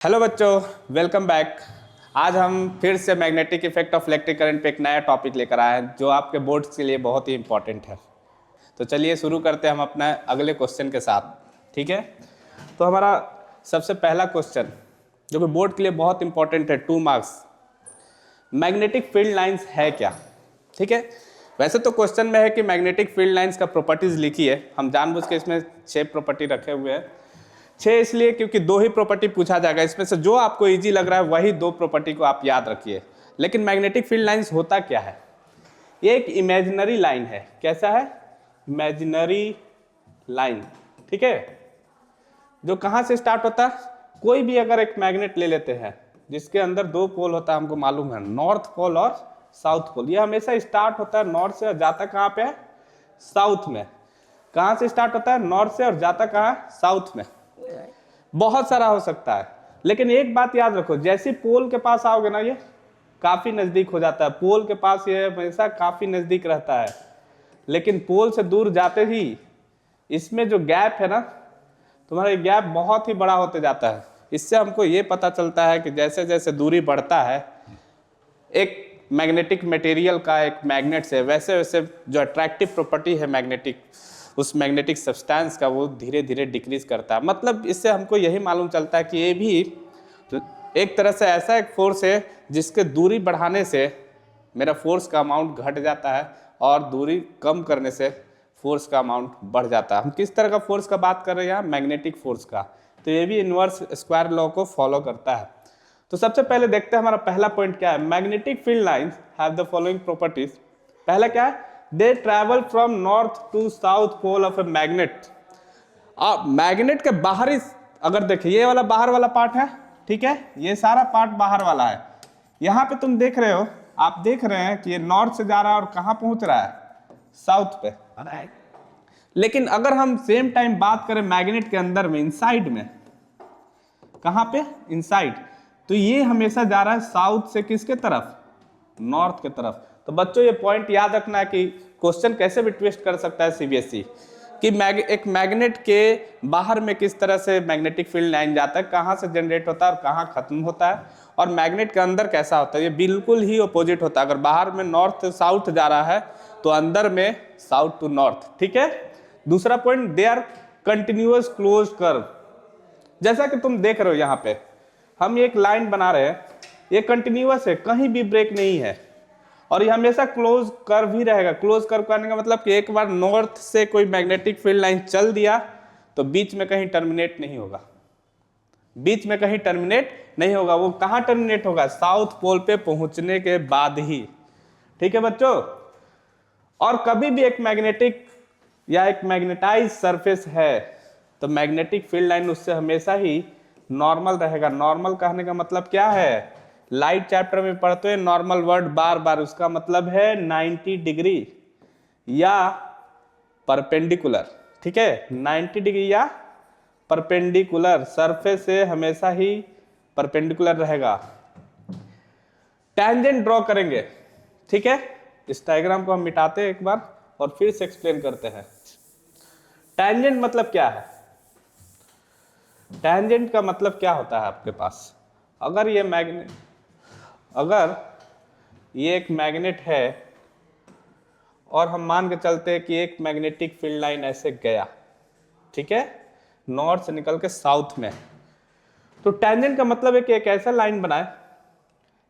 Hello बच्चों, welcome back. आज हम फिर से magnetic effect of electric current पे एक नया टॉपिक लेकर आए हैं जो आपके बोर्ड्स के लिए बहुत ही इंपॉर्टेंट है। तो चलिए शुरू करते हैं हम अपना अगले क्वेश्चन के साथ। ठीक है, तो हमारा सबसे पहला क्वेश्चन जो कि बोर्ड के लिए बहुत इंपॉर्टेंट है, 2 मार्क्स, मैग्नेटिक फील्ड लाइंस है क्या। ठीक है, वैसे तो क्वेश्चन में है कि मैग्नेटिक फील्ड लाइंस का प्रॉपर्टीज लिखी है। हम जानबूझ के इसमें 6 प्रॉपर्टी रखे हुए हैं। 6 इसलिए क्योंकि 2 ही प्रॉपर्टी पूछा जाएगा, इसमें से जो आपको इजी लग रहा है वही 2 प्रॉपर्टी को आप याद रखिए। लेकिन मैग्नेटिक फील्ड लाइंस होता क्या है? ये एक इमेजिनरी लाइन है। कैसा है? Imaginary line. ठीक है, जो कहाँ से स्टार्ट होता है? कोई भी अगर एक मैग्नेट ले लेते हैं जिसके अंदर 2 पोल होता है, हमको मालूम है, नॉर्थ पोल और साउथ पोल। ये हमेशा स्टार्ट होता है नॉर्थ से और जाता कहाँ पे है? साउथ में। कहाँ से स्टार्ट होता है? नॉर्थ से और जाता कहाँ? साउथ में। बहुत सारा हो सकता है, लेकिन एक बात याद रखो, जैसे पोल के पास आओगे ना, ये काफी नजदीक हो जाता है। पोल के पास ये हमेशा काफी नजदीक रहता है, लेकिन पोल से दूर जाते ही इसमें जो गैप है ना, तुम्हारा गैप बहुत ही बड़ा होते जाता है। इससे हमको ये पता चलता है कि जैसे जैसे दूरी बढ़ता है एक मैग्नेटिक मटेरियल का, एक मैग्नेट से, वैसे वैसे जो अट्रैक्टिव प्रॉपर्टी है मैग्नेटिक, उस मैग्नेटिक सब्सटेंस का, वो धीरे धीरे डिक्रीज करता है। मतलब इससे हमको यही मालूम चलता है कि ये भी तो एक तरह से ऐसा एक फोर्स है जिसके दूरी बढ़ाने से मेरा फोर्स का अमाउंट घट जाता है और दूरी कम करने से फोर्स का अमाउंट बढ़ जाता है। हम किस तरह का फोर्स का बात कर रहे हैं यहाँ? मैग्नेटिक फोर्स का। तो ये भी इनवर्स स्क्वायर लॉ को फॉलो करता है। तो सबसे पहले देखते हैं हमारा पहला पॉइंट क्या है। Magnetic field lines have the following properties. पहला क्या है? They travel from north to south pole of a magnet. Magnet के बाहरी, अगर देखिए ये वाला बाहर वाला पार्ट है, ठीक है, ये सारा पार्ट बाहर वाला है। यहाँ पे तुम देख रहे हो, आप देख रहे हैं कि ये नॉर्थ से जा रहा है और कहाँ पहुंच रहा है? साउथ पे। लेकिन अगर हम सेम टाइम बात करें मैग्नेट के अंदर में, इनसाइड में, कहाँ पे? इनसाइड, तो ये हमेशा जा रहा है साउथ से किसके तरफ? नॉर्थ के तरफ। तो बच्चों ये पॉइंट याद रखना है कि क्वेश्चन कैसे भी ट्विस्ट कर सकता है सीबीएसई, कि एक मैग्नेट के बाहर में किस तरह से मैग्नेटिक फील्ड लाइन जाता है, कहाँ से जनरेट होता है और कहाँ खत्म होता है, और मैग्नेट के अंदर कैसा होता है। ये बिल्कुल ही अपोजिट होता है। अगर बाहर में नॉर्थ से साउथ जा रहा है तो अंदर में साउथ टू नॉर्थ। ठीक है। दूसरा point, they are continuous close curve. जैसा कि तुम देख रहे हो यहाँ पे हम एक लाइन बना रहे हैं, ये कंटिन्यूअस है, कहीं भी ब्रेक नहीं है, और ये हमेशा क्लोज कर्व ही रहेगा। क्लोज कर्व करने का मतलब कि एक बार नॉर्थ से कोई मैग्नेटिक फील्ड लाइन चल दिया तो बीच में कहीं टर्मिनेट नहीं होगा। बीच में कहीं टर्मिनेट नहीं होगा। वो कहाँ टर्मिनेट होगा? साउथ पोल पे पहुंचने के बाद ही। ठीक है बच्चों। और कभी भी एक मैग्नेटिक या एक मैग्नेटाइज सरफेस है तो मैग्नेटिक फील्ड लाइन उससे हमेशा ही नॉर्मल रहेगा। नॉर्मल कहने का मतलब क्या है? लाइट चैप्टर में पढ़ते हैं नॉर्मल वर्ड बार बार, उसका मतलब है 90 डिग्री या परपेंडिकुलर। ठीक है, 90 डिग्री या परपेंडिकुलर, सरफेस से हमेशा ही परपेंडिकुलर रहेगा। टैंजेंट ड्रॉ करेंगे। ठीक है, इस डायग्राम को हम मिटाते हैं एक बार और फिर से एक्सप्लेन करते हैं। टैंजेंट मतलब क्या है? टैंजेंट का मतलब क्या होता है आपके पास? अगर ये एक मैग्नेट है और हम मान के चलते हैं कि एक मैग्नेटिक फील्ड लाइन ऐसे गया, ठीक है, नॉर्थ से निकल के साउथ में, तो टैंजेंट का मतलब है कि एक ऐसा लाइन बनाए,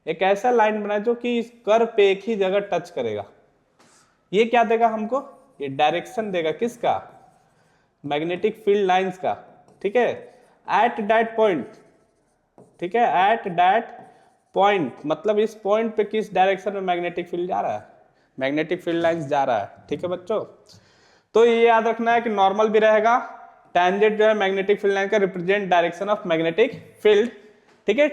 एक ऐसा लाइन बनाए जो कि इस कर्व पे एक ही जगह टच करेगा। ये क्या देगा हमको? ये डायरेक्शन देगा। किसका? मैग्नेटिक फील्ड लाइंस का। ठीक है, एट दैट पॉइंट। ठीक है, एट दैट पॉइंट मतलब इस पॉइंट पे किस डायरेक्शन में मैग्नेटिक फील्ड जा रहा है? मैग्नेटिक फील्ड लाइंस जा रहा है। ठीक है बच्चों, तो ये याद रखना है कि नॉर्मल भी रहेगा। टैंजेंट जो है मैग्नेटिक फील्ड लाइन का represent direction of magnetic field. ठीक है,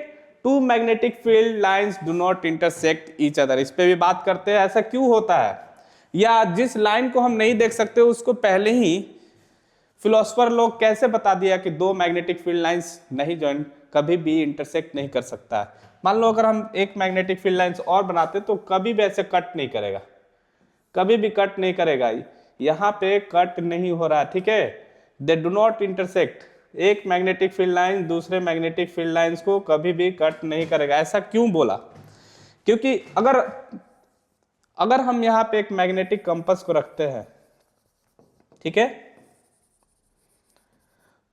two magnetic field lines do not intersect each other. इस पे भी बात करते हैं, ऐसा क्यों होता है, या जिस लाइन को हम नहीं देख सकते उसको पहले ही फिलोसफर लोग कैसे बता दिया कि 2 मैग्नेटिक फील्ड लाइंस नहीं ज्वाइन, कभी भी इंटरसेक्ट नहीं कर सकता है। मान लो अगर हम एक मैग्नेटिक फील्ड लाइंस और बनाते तो कभी भी ऐसे कट नहीं करेगा, कभी भी कट नहीं करेगा। यहाँ पे कट नहीं हो रहा है। ठीक है, दे डू नॉट इंटरसेक्ट, एक मैग्नेटिक फील्ड लाइन दूसरे मैग्नेटिक फील्ड लाइंस को कभी भी कट नहीं करेगा। ऐसा क्यों बोला? क्योंकि अगर हम यहाँ पे एक मैग्नेटिक कंपास को रखते हैं, ठीक है,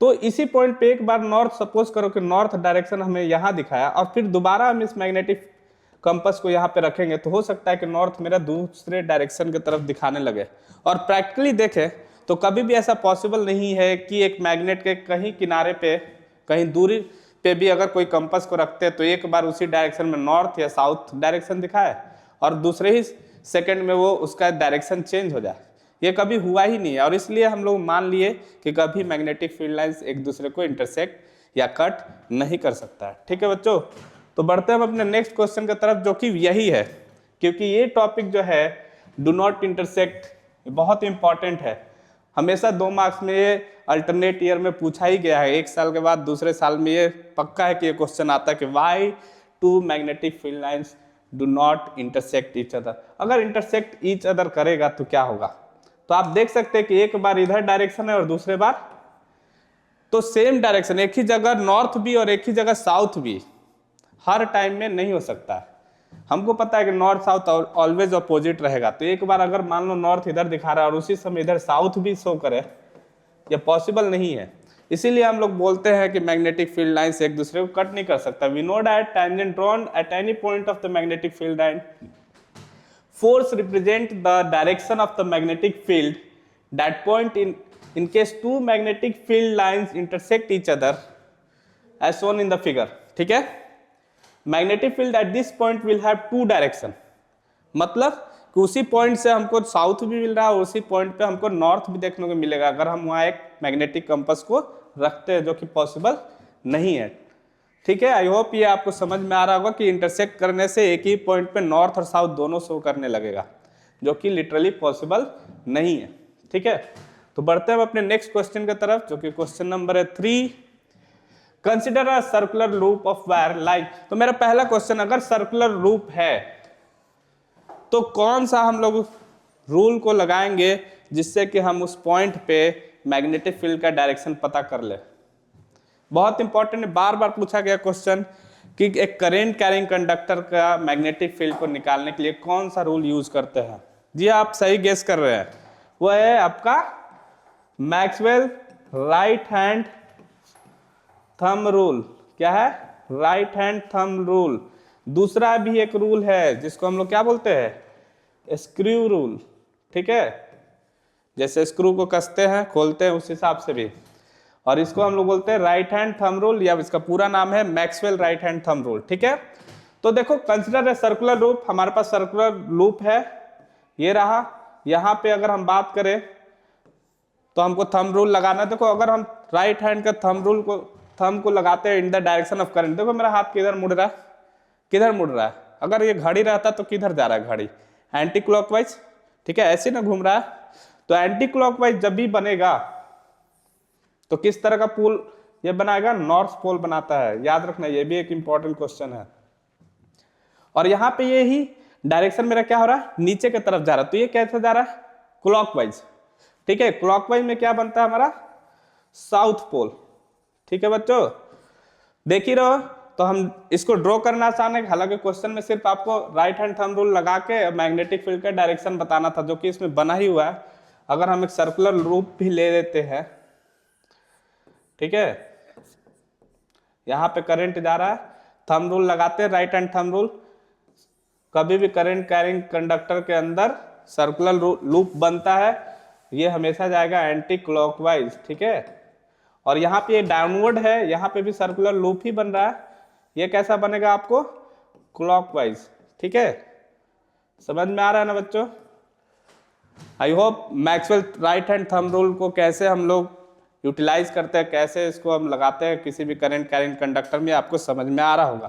तो इसी पॉइंट पे एक बार नॉर्थ, सपोज करो कि नॉर्थ डायरेक्शन हमें यहां दिखाया, और फिर दोबारा हम इस मैग्नेटिक कंपास को यहाँ पे रखेंगे, तो हो सकता है कि नॉर्थ मेरा दूसरे डायरेक्शन की तरफ दिखाने लगे। और प्रैक्टिकली देखें तो कभी भी ऐसा पॉसिबल नहीं है कि एक मैग्नेट के कहीं किनारे पे, कहीं दूरी पे भी अगर कोई कंपास को रखते हैं तो एक बार उसी डायरेक्शन में नॉर्थ या साउथ डायरेक्शन दिखाए और दूसरे ही सेकंड में वो उसका डायरेक्शन चेंज हो जाए। ये कभी हुआ ही नहीं है, और इसलिए हम लोग मान लिए कि कभी मैग्नेटिक फील्ड लाइंस एक दूसरे को इंटरसेक्ट या कट नहीं कर सकता है। ठीक है बच्चों, तो बढ़ते हैं हम अपने नेक्स्ट क्वेश्चन की तरफ, जो कि यही है, क्योंकि ये टॉपिक जो है डू नॉट इंटरसेक्ट बहुत इंपॉर्टेंट है। हमेशा 2 मार्क्स में ये अल्टरनेट ईयर में पूछा ही गया है, एक साल के बाद दूसरे साल में ये पक्का है कि ये क्वेश्चन आता है कि why two magnetic field lines do not intersect each other. अगर इंटरसेक्ट ईच अदर करेगा तो क्या होगा? तो आप देख सकते हैं कि एक बार इधर डायरेक्शन है और दूसरे बार तो सेम डायरेक्शन, एक ही जगह नॉर्थ भी और एक ही जगह साउथ भी हर टाइम में नहीं हो सकता है। हमको पता है कि नॉर्थ साउथ ऑलवेज अपोजिट रहेगा, तो एक बार अगर मान लो नॉर्थ इधर दिखा रहा है और उसी समय इधर साउथ भी शो करे, यह पॉसिबल नहीं है। इसीलिए हम लोग बोलते हैं कि मैग्नेटिक फील्ड लाइंस एक दूसरे को कट नहीं कर सकता। We know that tangent drawn at any point of the magnetic field line force represent the direction of the magnetic field that point in case two magnetic field lines intersect each other as shown in the figure। ठीक है, magnetic field at this point will have 2 direction, मतलब कि उसी point से हमको south भी मिल रहा है और उसी पॉइंट पे हमको नॉर्थ भी देखने को मिलेगा अगर हम वहाँ एक मैग्नेटिक कंपास को रखते हैं, जो कि पॉसिबल नहीं है। ठीक है, आई होप ये आपको समझ में आ रहा होगा कि इंटरसेक्ट करने से एक ही पॉइंट पे नॉर्थ और साउथ दोनों शो करने लगेगा, जो कि लिटरली पॉसिबल नहीं है। ठीक है, तो बढ़ते हैं हम अपने नेक्स्ट क्वेश्चन की तरफ, जो कि क्वेश्चन नंबर है 3। Consider a circular loop of wire like. तो मेरा पहला क्वेश्चन, अगर सर्कुलर लूप है तो कौन सा हम लोग रूल को लगाएंगे जिससे कि हम उस पॉइंट पे मैग्नेटिक फील्ड का डायरेक्शन पता कर ले। बहुत इंपॉर्टेंट है, बार बार पूछा गया क्वेश्चन कि एक करंट कैरिंग कंडक्टर का मैग्नेटिक फील्ड को निकालने के लिए कौन सा रूल यूज करते हैं। जी आप सही गेस कर रहे हैं, वो है आपका Maxwell right hand thumb rule. क्या है? Right hand thumb rule. दूसरा भी एक रूल है जिसको हम लोग क्या बोलते हैं? Screw rule. ठीक है, जैसे स्क्रू को कसते हैं खोलते हैं उस हिसाब से भी, और इसको हम लोग बोलते हैं राइट हैंड थंब रूल, या इसका पूरा नाम है Maxwell right hand thumb rule. ठीक है, तो देखो कंसिडर ए सर्कुलर लूप, हमारे पास सर्कुलर लूप है, ये रहा। यहाँ पे अगर हम बात करें तो हमको थंब रूल लगाना है। देखो अगर हम राइट हैंड का थंब को लगाते हैं in the direction of current, देखो मेरा हाथ किधर मुड़ रहा है, किधर मुड़ रहा है? अगर ये घड़ी रहता तो किधर जा रहा है घड़ी? Anti clockwise. ठीक है, ऐसे ना घूम रहा है, तो एंटी क्लॉकवाइज जब भी बनेगा तो किस तरह का पोल ये बनाएगा? नॉर्थ पोल बनाता है, याद रखना, ये भी एक इंपॉर्टेंट क्वेश्चन है। और यहाँ पे ये ही डायरेक्शन मेरा क्या हो रहा है? नीचे की तरफ जा रहा है, तो ये कैसे जा रहा है? क्लॉकवाइज। ठीक है, क्लॉकवाइज में क्या बनता है हमारा? South pole. ठीक है बच्चों, देख ही रहो। तो हम इसको ड्रॉ करना आसान है, हालांकि क्वेश्चन में सिर्फ आपको राइट हैंड थंब रूल लगा के मैग्नेटिक फील्ड का डायरेक्शन बताना था, जो कि इसमें बना ही हुआ है। अगर हम एक सर्कुलर लूप भी ले लेते हैं, ठीक है, यहाँ पे करंट जा रहा है, थंब रूल लगाते हैं राइट हैंड थंब रूल, कभी भी करंट कैरिंग कंडक्टर के अंदर सर्कुलर लूप बनता है, ये हमेशा जाएगा एंटी क्लॉकवाइज। ठीक है, और यहाँ पे ये डाउनवर्ड है, यहाँ पे भी सर्कुलर लूप ही बन रहा है, ये कैसा बनेगा आपको? क्लॉकवाइज। ठीक है, समझ में आ रहा है ना बच्चों? I hope Maxwell right hand thumb rule को कैसे हम लोग यूटिलाइज करते हैं, कैसे इसको हम लगाते हैं किसी भी करंट कैरिंग कंडक्टर में, आपको समझ में आ रहा होगा।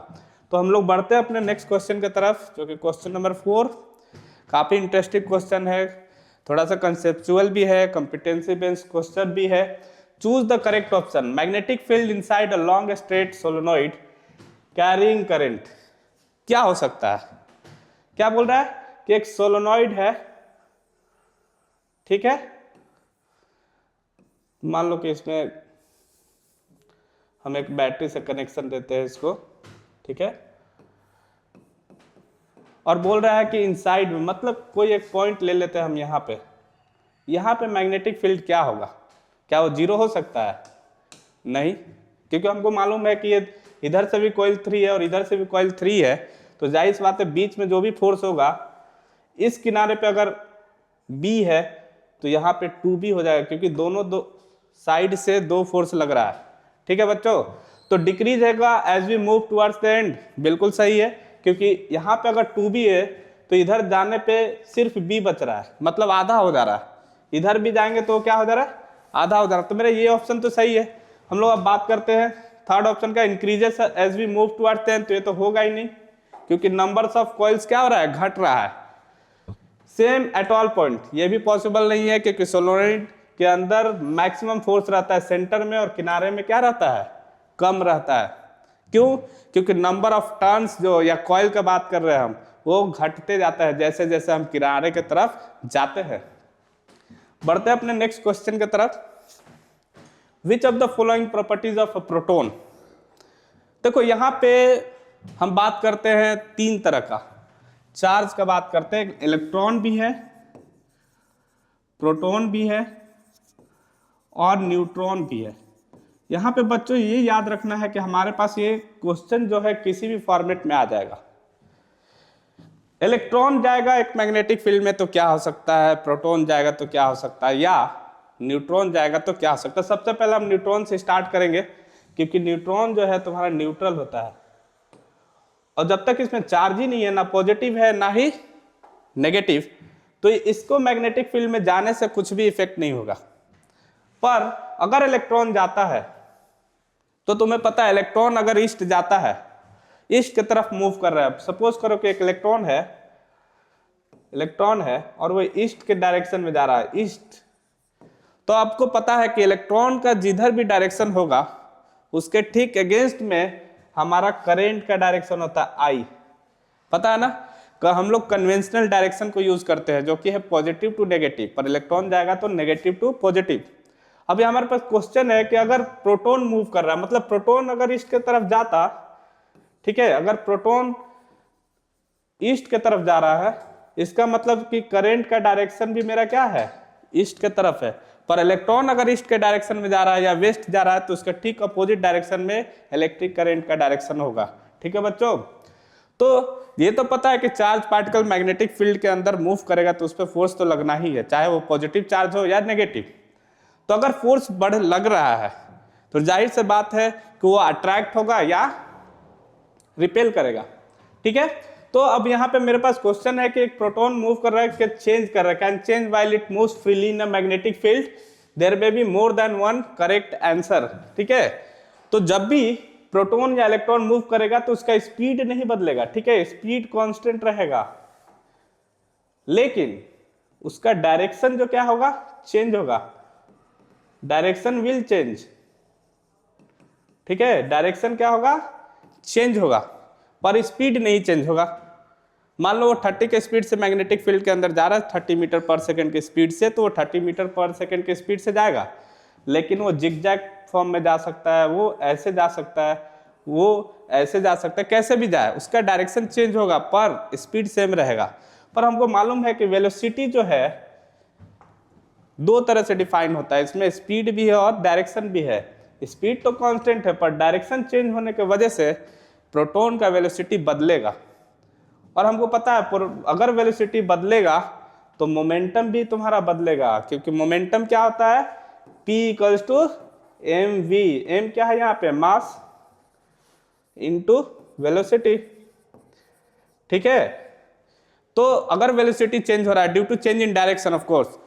तो हम लोग बढ़ते हैं अपने नेक्स्ट क्वेश्चन की तरफ, जो कि क्वेश्चन नंबर 4। काफी इंटरेस्टिंग क्वेश्चन है, थोड़ा सा कंसेप्चुअल भी है, कॉम्पिटेंसी बेस्ड क्वेश्चन भी है। Choose the correct option. Magnetic field inside a long straight solenoid carrying current. क्या हो सकता है? क्या बोल रहा है कि एक सोलेनोइड है, ठीक है, मान लो कि इसमें हम एक बैटरी से कनेक्शन देते हैं इसको, ठीक है, और बोल रहा है कि इनसाइड में, मतलब कोई एक पॉइंट ले लेते हैं हम यहाँ पे मैग्नेटिक फील्ड क्या होगा? क्या वो जीरो हो सकता है? नहीं, क्योंकि हमको मालूम है कि ये इधर से भी कॉइल 3 है और इधर से भी कॉइल 3 है, तो जाहिर सी बात है बीच में जो भी फोर्स होगा, इस किनारे पे अगर B है तो यहाँ पे 2B हो जाएगा, क्योंकि दोनों दो साइड से दो फोर्स लग रहा है। ठीक है बच्चों, तो डिक्रीज होगा as we move towards the end, बिल्कुल सही है, क्योंकि यहाँ पे अगर 2B है तो इधर जाने पे सिर्फ B बच रहा है, मतलब आधा हो जा रहा है। इधर भी जाएंगे तो क्या हो जा रहा है? आधा हो जा रहा है। तो मेरा ये ऑप्शन तो सही है। हम लोग अब बात करते हैं थर्ड ऑप्शन का, increases as we move towards the end, तो ये तो होगा ही नहीं, क्योंकि नंबर्स ऑफ कॉइल्स क्या हो रहा है? घट रहा है। सेम एट ऑल पॉइंट, ये भी पॉसिबल नहीं है, क्योंकि सोलोनॉइड के अंदर मैक्सिमम फोर्स रहता है सेंटर में, और किनारे में क्या रहता है? कम रहता है। क्यों? क्योंकि नंबर ऑफ टर्न्स जो या कॉइल का बात कर रहे हैं हम, वो घटते जाता है जैसे जैसे हम किनारे के तरफ जाते हैं। बढ़ते हैं अपने नेक्स्ट क्वेश्चन की तरफ। Which of the following properties of a proton? देखो यहाँ पे हम बात करते हैं तीन तरह का चार्ज का बात करते हैं, इलेक्ट्रॉन भी है, प्रोटॉन भी है और न्यूट्रॉन भी है। यहाँ पे बच्चों ये याद रखना है कि हमारे पास ये क्वेश्चन जो है किसी भी फॉर्मेट में आ जाएगा। इलेक्ट्रॉन जाएगा एक मैग्नेटिक फील्ड में तो क्या हो सकता है, प्रोटॉन जाएगा तो क्या हो सकता है, या न्यूट्रॉन जाएगा तो क्या हो सकता है। सबसे पहले हम न्यूट्रॉन से स्टार्ट करेंगे, क्योंकि न्यूट्रॉन जो है तुम्हारा न्यूट्रल होता है, और जब तक इसमें चार्ज ही नहीं है, ना पॉजिटिव है ना ही नेगेटिव, तो इसको मैग्नेटिक फील्ड में जाने से कुछ भी इफेक्ट नहीं होगा। पर अगर इलेक्ट्रॉन जाता है तो तुम्हें पता है इलेक्ट्रॉन अगर ईस्ट जाता है, ईस्ट की तरफ मूव कर रहा है, सपोज करो कि एक इलेक्ट्रॉन है और वो ईस्ट के डायरेक्शन में जा रहा है, ईस्ट, तो आपको पता है कि इलेक्ट्रॉन का जिधर भी डायरेक्शन होगा उसके ठीक अगेंस्ट में हमारा करंट का डायरेक्शन होता है आई, पता है ना। हम लोग कन्वेंशनल डायरेक्शन को यूज करते हैं जो कि है पॉजिटिव टू नेगेटिव, पर इलेक्ट्रॉन जाएगा तो नेगेटिव टू पॉजिटिव। अभी हमारे पास क्वेश्चन है कि अगर प्रोटॉन मूव कर रहा है, मतलब प्रोटॉन अगर ईस्ट की तरफ जाता, ठीक है, अगर प्रोटॉन ईस्ट की तरफ जा रहा है, इसका मतलब कि करंट का डायरेक्शन भी मेरा क्या है? ईस्ट की तरफ है। पर इलेक्ट्रॉन अगर ईस्ट के डायरेक्शन में जा रहा है या वेस्ट जा रहा है, तो उसका ठीक अपोजिट डायरेक्शन में इलेक्ट्रिक करंट का डायरेक्शन होगा। ठीक है बच्चों, तो ये तो पता है कि चार्ज पार्टिकल मैग्नेटिक फील्ड के अंदर मूव करेगा तो उस पर फोर्स तो लगना ही है, चाहे वो पॉजिटिव चार्ज हो या नेगेटिव। तो अगर फोर्स लग रहा है तो जाहिर से बात है कि वो अट्रैक्ट होगा या रिपेल करेगा। ठीक है, तो अब यहाँ पे मेरे पास क्वेश्चन है कि एक प्रोटॉन मूव कर रहा है कि चेंज कर रहा है, can change while it moves freely in a magnetic field, there may be more than one correct answer. ठीक है, तो जब भी प्रोटॉन या इलेक्ट्रॉन मूव करेगा तो उसका स्पीड नहीं बदलेगा, ठीक है, स्पीड कांस्टेंट रहेगा, लेकिन उसका डायरेक्शन जो क्या होगा? चेंज होगा, डायरेक्शन विल चेंज। ठीक है, डायरेक्शन क्या होगा? चेंज होगा, पर स्पीड नहीं चेंज होगा। मान लो वो 30 के स्पीड से मैग्नेटिक फील्ड के अंदर जा रहा है 30 मीटर पर सेकंड की स्पीड से, तो वो 30 मीटर पर सेकंड की स्पीड से जाएगा, लेकिन वो जिगजैग फॉर्म में जा सकता है, वो ऐसे जा सकता है, वो ऐसे जा सकता है, कैसे भी जाए उसका डायरेक्शन चेंज होगा पर स्पीड सेम रहेगा। पर हमको मालूम है कि वेलोसिटी जो है दो तरह से डिफाइन होता है, इसमें स्पीड भी है और डायरेक्शन भी है। स्पीड तो कांस्टेंट है, पर डायरेक्शन चेंज होने की वजह से प्रोटॉन का वेलोसिटी बदलेगा, और हमको पता है अगर वेलोसिटी बदलेगा तो मोमेंटम भी तुम्हारा बदलेगा, क्योंकि मोमेंटम क्या होता है? P equals to mv, m क्या है यहाँ पे? Mass into velocity. ठीक है, तो अगर वेलोसिटी चेंज हो रहा है due to change in direction of course,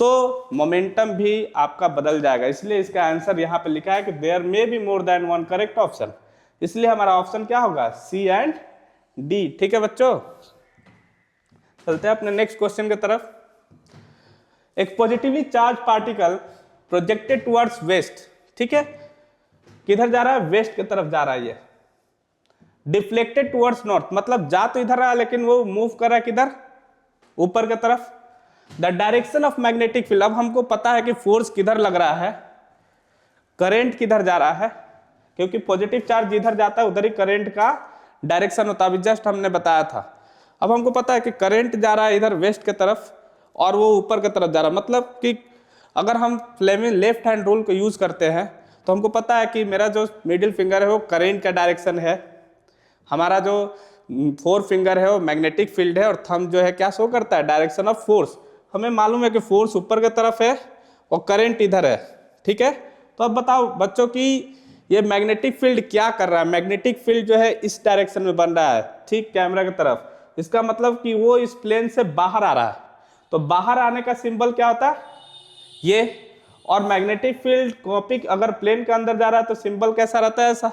तो मोमेंटम भी आपका बदल जाएगा। इसलिए इसका आंसर यहाँ पे लिखा है कि there may be more than one correct option, इसलिए हमारा ऑप्शन क्या होगा? C and D. ठीक है बच्चों, चलते हैं अपने नेक्स्ट क्वेश्चन की तरफ। एक positively charge particle projected towards waste, ठीक है, किधर जा रहा है? वेस्ट की तरफ जा रहा है। ये डिफ्लेक्टेड टुवर्ड्स नॉर्थ, मतलब जा तो इधर रहा है लेकिन वो मूव कर रहा है किधर? ऊपर की तरफ। The direction of magnetic field, अब हमको पता है कि फोर्स किधर लग रहा है, करंट किधर जा रहा है, क्योंकि पॉजिटिव चार्ज जिधर जाता है उधर ही करंट का डायरेक्शन होता है, अभी जस्ट हमने बताया था। अब हमको पता है कि करंट जा रहा है इधर वेस्ट के तरफ और वो ऊपर की तरफ जा रहा है, मतलब कि अगर हम फ्लेमिंग लेफ्ट हैंड रूल को यूज करते हैं तो हमको पता है कि मेरा जो मिडिल फिंगर है वो करंट का डायरेक्शन है, हमारा जो फोर फिंगर है वो मैग्नेटिक फील्ड है, और थंब जो है क्या शो करता है, डायरेक्शन ऑफ फोर्स। हमें मालूम है कि फोर्स ऊपर की तरफ है और करंट इधर है, ठीक है। तो अब बताओ बच्चों कि ये मैग्नेटिक फील्ड क्या कर रहा है, मैग्नेटिक फील्ड जो है इस डायरेक्शन में बन रहा है, ठीक कैमरा की तरफ। इसका मतलब कि वो इस प्लेन से बाहर आ रहा है, तो बाहर आने का सिंबल क्या होता है, ये। और मैग्नेटिक फील्ड कॉपी अगर प्लेन के अंदर जा रहा है तो सिंबल कैसा रहता है, ऐसा,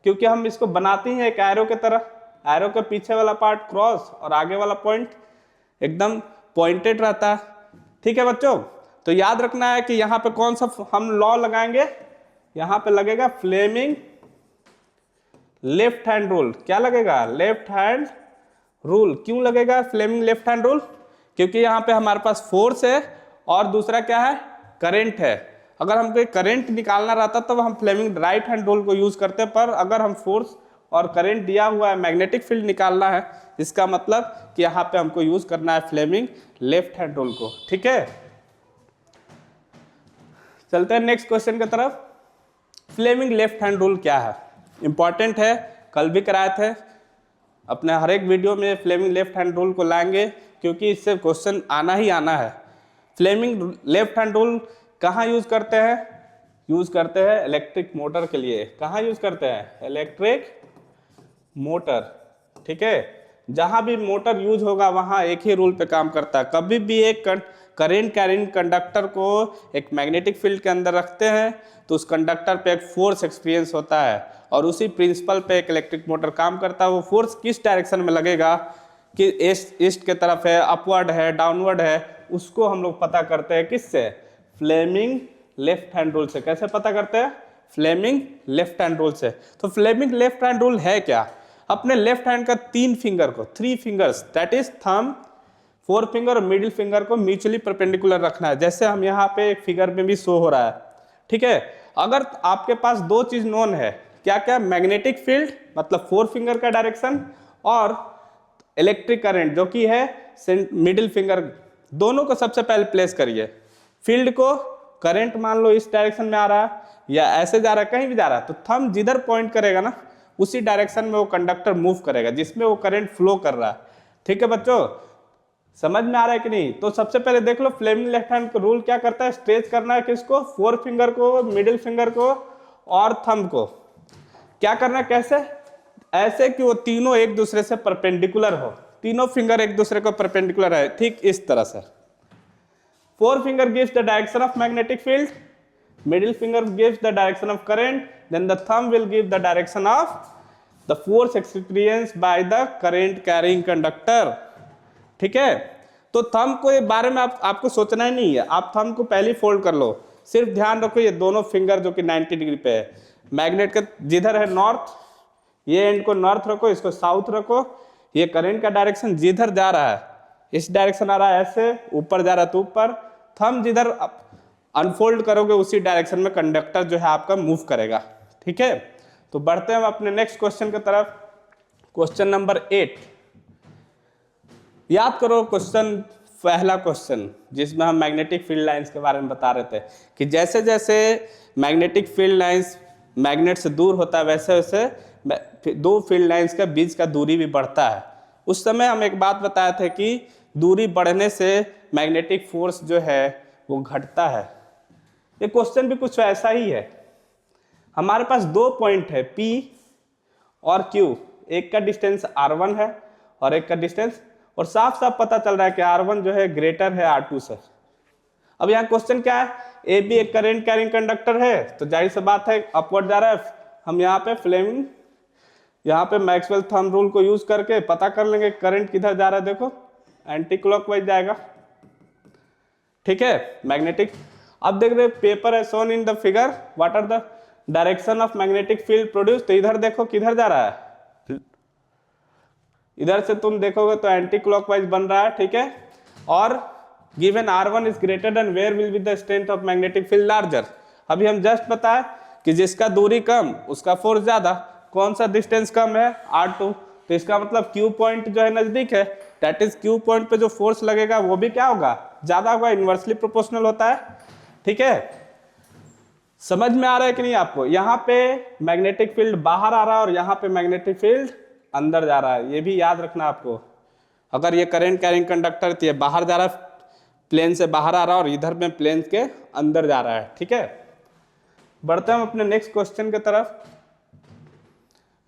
क्योंकि हम इसको बनाते हैं एक एरो के तरह, एरो के पीछे वाला पार्ट क्रॉस और आगे वाला पॉइंट एकदम पॉइंटेड रहता है, ठीक है बच्चों। तो याद रखना है कि यहाँ पे कौन सा हम लॉ लगाएंगे, यहाँ पे लगेगा फ्लेमिंग लेफ्ट हैंड रूल। क्या लगेगा, लेफ्ट हैंड रूल। क्यों लगेगा फ्लेमिंग लेफ्ट हैंड रूल, क्योंकि यहाँ पे हमारे पास फोर्स है और दूसरा क्या है, करंट है। अगर हमको करंट निकालना रहता तब हम फ्लेमिंग राइट हैंड रूल को यूज करते, पर अगर हम फोर्स और करंट दिया हुआ है, मैग्नेटिक फील्ड निकालना है, इसका मतलब कि यहाँ पे हमको यूज करना है फ्लेमिंग लेफ्ट हैंड रूल को, ठीक है। चलते हैं नेक्स्ट क्वेश्चन की तरफ। फ्लेमिंग लेफ्ट हैंड रूल क्या है, इंपॉर्टेंट है, कल भी कराए थे। अपने हर एक वीडियो में फ्लेमिंग लेफ्ट हैंड रूल को लाएंगे क्योंकि इससे क्वेश्चन आना ही आना है। फ्लेमिंग लेफ्ट हैंड रूल कहाँ यूज करते हैं, यूज करते हैं इलेक्ट्रिक मोटर के लिए। कहाँ यूज करते हैं, इलेक्ट्रिक मोटर, ठीक है। जहां भी मोटर यूज होगा वहां एक ही रूल पे काम करता है। कभी भी एक करंट कैरिंग कंडक्टर को एक मैग्नेटिक फील्ड के अंदर रखते हैं तो उस कंडक्टर पे एक फोर्स एक्सपीरियंस होता है, और उसी प्रिंसिपल पे एक इलेक्ट्रिक मोटर काम करता है। वो फोर्स किस डायरेक्शन में लगेगा, कि ईस्ट के तरफ है, अपवर्ड है, डाउनवर्ड है, उसको हम लोग पता करते हैं किससे, फ्लेमिंग लेफ्ट हैंड रूल से। कैसे पता करते हैं, फ्लेमिंग लेफ्ट हैंड रूल से। तो फ्लेमिंग लेफ्ट हैंड रूल है क्या, अपने लेफ्ट हैंड का तीन फिंगर को, three fingers that is thumb, four finger और मिडिल फिंगर को म्यूचुअली परपेंडिकुलर रखना है, जैसे हम यहाँ पे एक फिगर में भी शो हो रहा है, ठीक है। अगर आपके पास दो चीज नोन है, क्या क्या, मैग्नेटिक फील्ड मतलब फोर फिंगर का डायरेक्शन, और इलेक्ट्रिक करंट जो कि है मिडिल फिंगर, दोनों को सबसे पहले प्लेस करिए। फील्ड को करंट मान लो इस डायरेक्शन में आ रहा है या ऐसे जा रहा है, कहीं भी जा रहा है, तो थंब जिधर पॉइंट करेगा ना उसी डायरेक्शन में वो कंडक्टर मूव करेगा जिसमें वो करंट फ्लो कर रहा है, ठीक है बच्चों। समझ में आ रहा है कि नहीं। तो सबसे पहले देख लो फ्लेमिंग लेफ्ट हैंड रूल क्या करता है, स्ट्रेच करना है किसको, फोर फिंगर को, मिडिल फिंगर को और थंब को। क्या करना है, कैसे, ऐसे कि वो तीनों एक दूसरे से परपेंडिकुलर हो, तीनों फिंगर एक दूसरे को परपेंडिकुलर है, ठीक इस तरह से। Four finger gives the direction of magnetic field, middle finger gives the direction of current, then the thumb will give the direction of the force experienced by the current carrying conductor, ठीक है। तो thumb को ये बारे में आपको सोचना ही नहीं है, आप थंब को पहले फोल्ड कर लो, सिर्फ ध्यान रखो ये दोनों फिंगर जो कि 90 डिग्री पे है, मैग्नेट का जिधर है नॉर्थ, ये एंड को नॉर्थ रखो, इसको साउथ रखो, ये करंट का डायरेक्शन जिधर जा रहा है इस डायरेक्शन आ रहा है, ऐसे ऊपर जा रहा है तो ऊपर, थंब जिधर अनफोल्ड करोगे उसी डायरेक्शन में कंडक्टर जो है आपका मूव करेगा, ठीक है। तो बढ़ते हैं हम अपने नेक्स्ट क्वेश्चन की तरफ, क्वेश्चन नंबर 8। याद करो क्वेश्चन, पहला क्वेश्चन जिसमें हम मैग्नेटिक फील्ड लाइंस के बारे में बता रहे थे कि जैसे जैसे मैग्नेटिक फील्ड लाइंस मैग्नेट से दूर होता है वैसे वैसे दो फील्ड लाइंस के बीच का दूरी भी बढ़ता है। उस समय हम एक बात बताए थे कि दूरी बढ़ने से मैग्नेटिक फोर्स जो है वो घटता है। ये क्वेश्चन भी कुछ ऐसा ही है। हमारे पास दो पॉइंट है P और Q, एक का डिस्टेंस R1 है और एक का डिस्टेंस, और साफ साफ पता चल रहा है कि R1 जो है ग्रेटर है R2 से। अब यहाँ क्वेश्चन क्या है, ए भी एक करंट कैरिंग कंडक्टर है, तो जाहिर सी बात है अपवर्ड जा रहा है। हम यहाँ पे फ्लेमिंग, यहाँ पे मैक्सवेल थंब रूल को यूज करके पता कर लेंगे करंट किधर जा रहा है, देखो एंटी क्लॉकवाइज जाएगा, ठीक है मैग्नेटिक। अब देख रहे पेपर है shown in the figure, what are the direction of magnetic field produce, तो इधर देखो किधर जा रहा है, इधर से तुम देखोगे तो एंटी क्लॉकवाइज बन रहा है, ठीक है। और given R1 is greater than where will be the strength of magnetic field larger. अभी हम जस्ट बताए कि जिसका दूरी कम उसका फोर्स ज्यादा। कौन सा डिस्टेंस कम है? r2। तो इसका मतलब Q पॉइंट जो है नजदीक है, दैट इज Q पॉइंट पे जो फोर्स लगेगा वो भी क्या होगा? ज्यादा होगा, इनवर्सली प्रोपोर्शनल होता है। ठीक है, समझ में आ रहा है कि नहीं आपको? यहाँ पे मैग्नेटिक फील्ड बाहर आ रहा है और यहाँ पे मैग्नेटिक फील्ड अंदर जा रहा है, ये भी याद रखना आपको। अगर ये करंट कैरिंग कंडक्टर थी, बाहर जा रहा है, प्लेन से बाहर आ रहा है, और इधर में प्लेन के अंदर जा रहा है। ठीक है, बढ़ते हैं अपने नेक्स्ट क्वेश्चन की तरफ।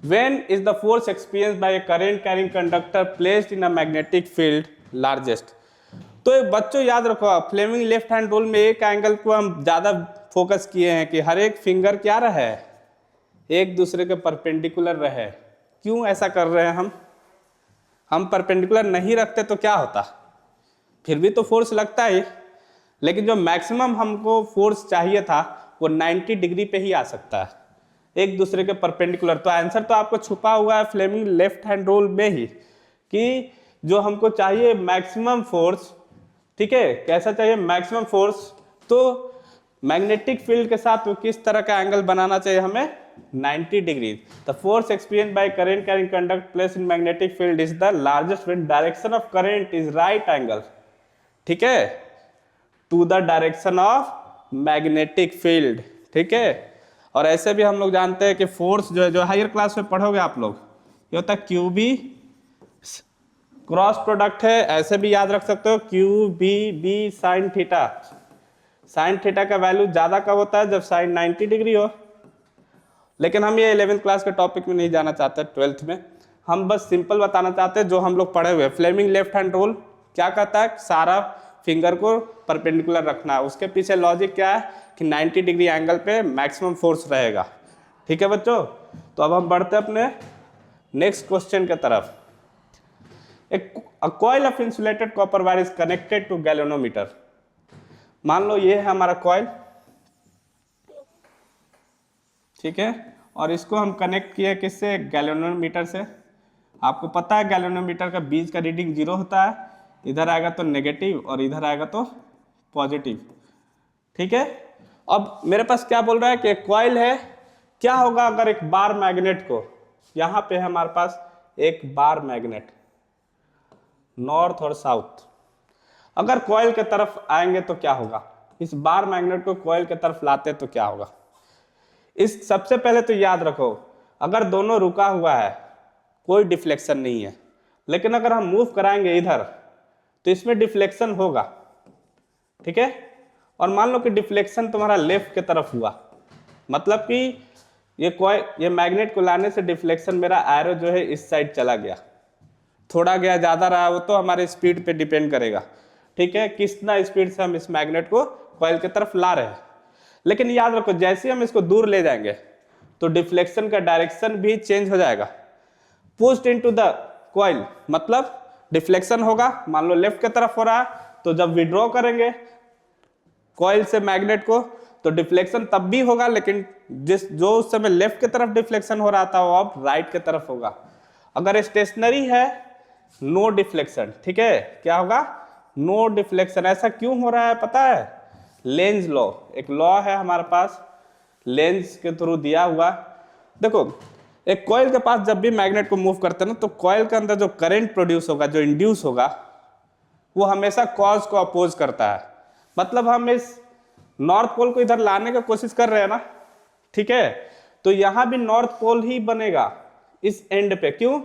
When is the force experienced by a current carrying conductor placed in a magnetic field largest? तो बच्चों याद रखो, फ्लेमिंग लेफ्ट हैंड रूल में एक एंगल को हम ज्यादा फोकस किए हैं कि हर एक फिंगर क्या रहे, एक दूसरे के परपेंडिकुलर रहे। क्यों ऐसा कर रहे हैं हम परपेंडिकुलर नहीं रखते तो क्या होता? फिर भी तो फोर्स लगता ही, लेकिन जो मैक्सिमम हमको फोर्स चाहिए था वो 90 डिग्री पे ही आ सकता है, एक दूसरे के परपेंडिकुलर। तो आंसर तो आपको छुपा हुआ है फ्लेमिंग लेफ्ट हैंड रूल में ही, कि जो हमको चाहिए मैक्सिमम फोर्स, ठीक है, कैसा चाहिए मैक्सिमम फोर्स, तो मैग्नेटिक फील्ड के साथ वो किस तरह का एंगल बनाना चाहिए हमें? 90 degree. The force experienced by current carrying conductor placed in magnetic field is the largest when direction of current is right angle, ठीक है, to the direction of magnetic field. ठीक है, और ऐसे भी हम लोग जानते हैं कि फोर्स जो है, जो हायर क्लास में पढ़ोगे आप लोग, ये होता है क्यू बी क्रॉस प्रोडक्ट है, ऐसे भी याद रख सकते हो q B B sine theta. Sine theta का वैल्यू ज्यादा कब होता है? जब साइन 90 डिग्री हो। लेकिन हम ये 11th क्लास के टॉपिक में नहीं जाना चाहते, 12th में हम बस सिंपल बताना चाहते हैं जो हम लोग पढ़े हुए। फ्लेमिंग लेफ्ट हैंड रूल क्या कहता है? सारा फिंगर को परपेंडिकुलर रखना है। उसके पीछे लॉजिक क्या है कि 90 डिग्री एंगल पे मैक्सिमम फोर्स रहेगा। ठीक है बच्चों, तो अब हम बढ़ते हैं अपने नेक्स्ट क्वेश्चन की तरफ। A coil of insulated copper wire is connected to galvanometer. मान लो ये है हमारा कॉइल, ठीक है, और इसको हम कनेक्ट किए किससे? गैल्वेनोमीटर से। आपको पता है गैल्वेनोमीटर का बीच का रीडिंग 0 होता है, इधर आएगा तो नेगेटिव और इधर आएगा तो पॉजिटिव। ठीक है, अब मेरे पास क्या बोल रहा है कि कॉइल है, क्या होगा अगर एक बार मैग्नेट को, यहाँ पे है हमारे पास एक बार मैग्नेट नॉर्थ और साउथ, अगर कॉइल के तरफ आएंगे तो क्या होगा? इस बार मैग्नेट को कॉइल के तरफ लाते तो क्या होगा? इस सबसे पहले तो याद रखो, अगर दोनों रुका हुआ है कोई डिफ्लेक्शन नहीं है, लेकिन अगर हम मूव कराएंगे इधर तो इसमें डिफ्लेक्शन होगा। ठीक है, और मान लो कि डिफ्लेक्शन तुम्हारा लेफ्ट की तरफ हुआ, मतलब कि ये मैग्नेट को लाने से डिफ्लेक्शन मेरा एरो जो है इस साइड चला गया, थोड़ा गया ज्यादा रहा, वो तो हमारे स्पीड पे डिपेंड करेगा। ठीक है, कितना स्पीड से हम इस मैग्नेट को कॉइल की तरफ ला रहे हैं। लेकिन याद रखो, जैसे हम इसको दूर ले जाएंगे तो डिफ्लेक्शन का डायरेक्शन भी चेंज हो जाएगा। पुश्ड इनटू द कॉइल मतलब डिफ्लेक्शन होगा, मान लो लेफ्ट की तरफ हो रहा है, तो जब विड्रॉ करेंगे कॉइल से मैग्नेट को तो डिफ्लेक्शन तब भी होगा, लेकिन जो उस समय लेफ्ट की तरफ डिफ्लेक्शन हो रहा था वो अब राइट की तरफ होगा। अगर स्टेशनरी है नो डिफ्लेक्शन, ठीक है, क्या होगा? No deflection. ऐसा क्यों हो रहा है पता है? लेंज लॉ, एक लॉ है हमारे पास लेंज के थ्रू दिया हुआ। देखो, एक कॉइल के पास जब भी मैग्नेट को मूव करते हैं ना, तो कॉइल के अंदर जो करंट प्रोड्यूस होगा, जो इंड्यूस होगा, वो हमेशा कॉज को अपोज करता है। मतलब हम इस नॉर्थ पोल को इधर लाने की कोशिश कर रहे हैं ना, ठीक है, तो यहां भी नॉर्थ पोल ही बनेगा इस एंड पे। क्यों?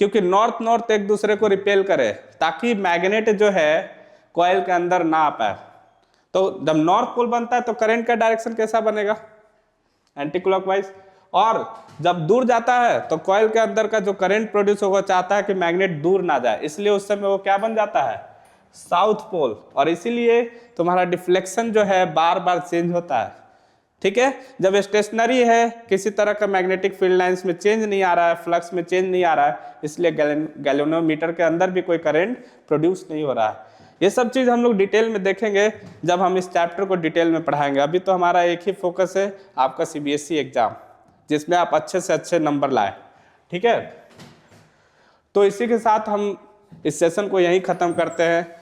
क्योंकि नॉर्थ नॉर्थ एक दूसरे को रिपेल करे, ताकि मैग्नेट जो है कॉइल के अंदर ना आ पाए। तो जब नॉर्थ पोल बनता है तो करंट का डायरेक्शन कैसा बनेगा? Anti clockwise. और जब दूर जाता है तो कॉइल के अंदर का जो करंट प्रोड्यूस होगा चाहता है कि मैग्नेट दूर ना जाए, इसलिए उस समय वो क्या बन जाता है? South pole. और इसीलिए तुम्हारा डिफ्लेक्शन जो है बार बार चेंज होता है। ठीक है, जब स्टेशनरी है, किसी तरह का मैग्नेटिक फील्ड लाइंस में चेंज नहीं आ रहा है, फ्लक्स में चेंज नहीं आ रहा है, इसलिए गैल्वेनोमीटर के अंदर भी कोई करंट प्रोड्यूस नहीं हो रहा है। ये सब चीज हम लोग डिटेल में देखेंगे जब हम इस चैप्टर को डिटेल में पढ़ाएंगे। अभी तो हमारा एक ही फोकस है, आपका CBSE एग्जाम, जिसमें आप अच्छे से अच्छे नंबर लाए। ठीक है, तो इसी के साथ हम इस सेशन को यहीं खत्म करते हैं।